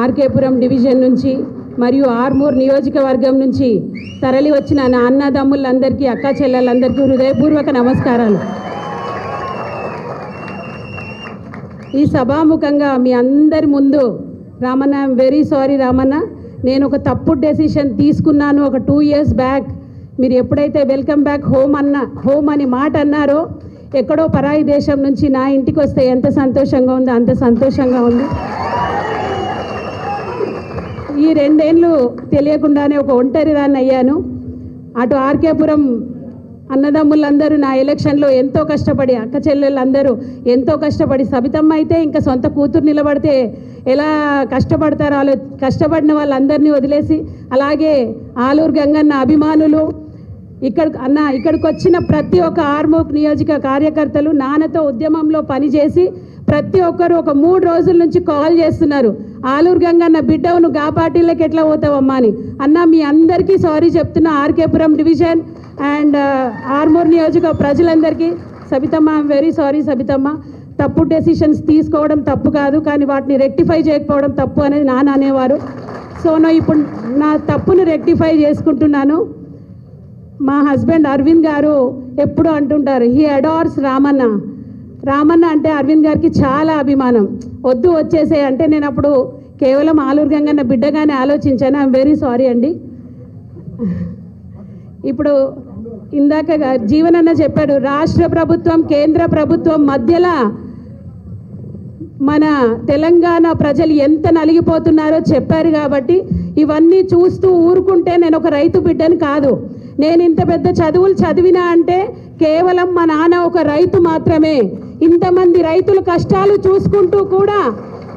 RK Puram division నుంచి మరియు ఆర్మూర్ నియోజకవర్గం నుంచి తరలి వచ్చిన నా అన్నదమ్ములందరికీ, అక్క చెల్లెలందరికీ హృదయపూర్వక నమస్కారాలు. ఈ సభాముఖంగా మీ అందరి ముందు Ramanna, I'm very sorry Ramanna, నేను ఒక తప్పుడు డెసిషన్ తీసుకున్నాను. ఒక 2 years బ్యాక్ మీరు ఎప్పుడైతే వెల్కమ్ బ్యాక్ హోమ్ అని మాట అన్నారో, ఎక్కడో పరాయి దేశం నుంచి నా ఇంటికి వస్తే ఎంత సంతోషంగా ఉందో అంత సంతోషంగా ఉంది. ఈ 2 ఏళ్ళు తెలియకుండానే ఒక ఒంటరిదాన్ని అయ్యాను. అటు ఆర్కేపురం అన్నదమ్ములందరూ నా ఎలక్షన్లో ఎంతో కష్టపడి, అక్క చెల్లెళ్ళందరూ ఎంతో కష్టపడి, సబితమ్మ అయితే ఇంకా సొంత కూతురు నిలబడితే ఎలా కష్టపడతారో కష్టపడిన వాళ్ళందరినీ వదిలేసి, అలాగే ఆలూరు గంగన్న అభిమానులు, ఇక్కడికి వచ్చిన ప్రతి ఒక్క ఆర్మూర్ నియోజక కార్యకర్తలు నాన్నతో ఉద్యమంలో పనిచేసి ప్రతి ఒక్కరు ఒక 3 రోజుల నుంచి కాల్ చేస్తున్నారు, ఆలూరు గంగన్న బిడ్డవు నువ్వు గా పార్టీలోకి ఎట్లా పోతావమ్మా అని. అన్న మీ అందరికీ సారీ చెప్తున్నా, ఆర్కేపురం డివిజన్ అండ్ ఆర్మూర్ నియోజక ప్రజలందరికీ. Sabithamma, I'm very sorry Sabithamma, తప్పు డెసిషన్స్ తీసుకోవడం తప్పు కాదు, కానీ వాటిని రెక్టిఫై చేయకపోవడం తప్పు అనేది నాన్న అనేవారు. సో ఇప్పుడు నా తప్పును రెక్టిఫై చేసుకుంటున్నాను. మా హస్బెండ్ అరవింద్ గారు ఎప్పుడు అంటుంటారు, హీ అడార్స్ రామన్న. రామన్న అంటే అరవింద్ గారికి చాలా అభిమానం. వద్దు వచ్చేసే అంటే నేను అప్పుడు కేవలం ఆలూరు గంగన్న బిడ్డగానే ఆలోచించాను. ఐఎమ్ వెరీ సారీ అండి. ఇప్పుడు ఇందాక జీవనన్న చెప్పాడు, రాష్ట్ర ప్రభుత్వం కేంద్ర ప్రభుత్వం మధ్యలో మన తెలంగాణ ప్రజలు ఎంత నలిగిపోతున్నారో చెప్పారు. కాబట్టి ఇవన్నీ చూస్తూ ఊరుకుంటే నేను ఒక రైతు బిడ్డను కాదు. నేను ఇంత పెద్ద చదువులు చదివినా అంటే కేవలం మా నాన్న ఒక రైతు మాత్రమే. ఇంతమంది రైతుల కష్టాలు చూసుకుంటూ కూడా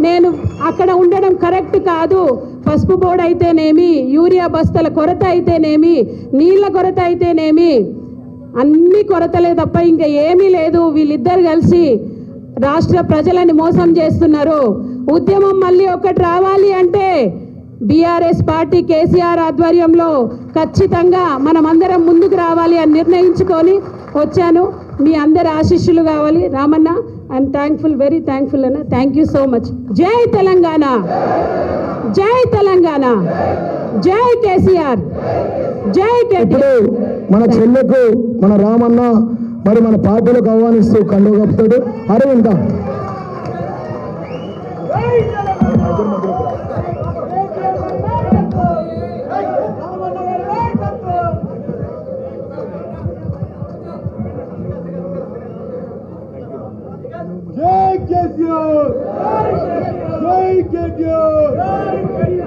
నేను అక్కడ ఉండడం కరెక్ట్ కాదు. పసుపు బోర్డు అయితేనేమి, యూరియా బస్తాల కొరత అయితేనేమి, నీళ్ళ కొరత అయితేనేమి, అన్ని కొరతలే తప్ప ఇంకా ఏమీ లేదు. వీళ్ళిద్దరు కలిసి రాష్ట్ర ప్రజలని మోసం చేస్తున్నారు. ఉద్యమం మళ్ళీ ఒకటి రావాలి అంటే బీఆర్ఎస్ పార్టీ కేసీఆర్ ఆధ్వర్యంలో ఖచ్చితంగా మనమందరం ముందుకు రావాలి అని నిర్ణయించుకొని వచ్చాను. మీ అందరి ఆశీస్సులు కావాలి. Ramanna, I'm thankful, very thankful అన్న. Thank you so much. జై తెలంగాణ, జై తెలంగాణ, జై కేసీఆర్, జై కేటీఆర్. మన చెల్లెకు మన రామన్న మరి మన పార్టీలకు ఆహ్వానిస్తూ కళ్ళు కప్పుతాడు. అరవింద జై కేసీఆర్, జై కేటీఆర్.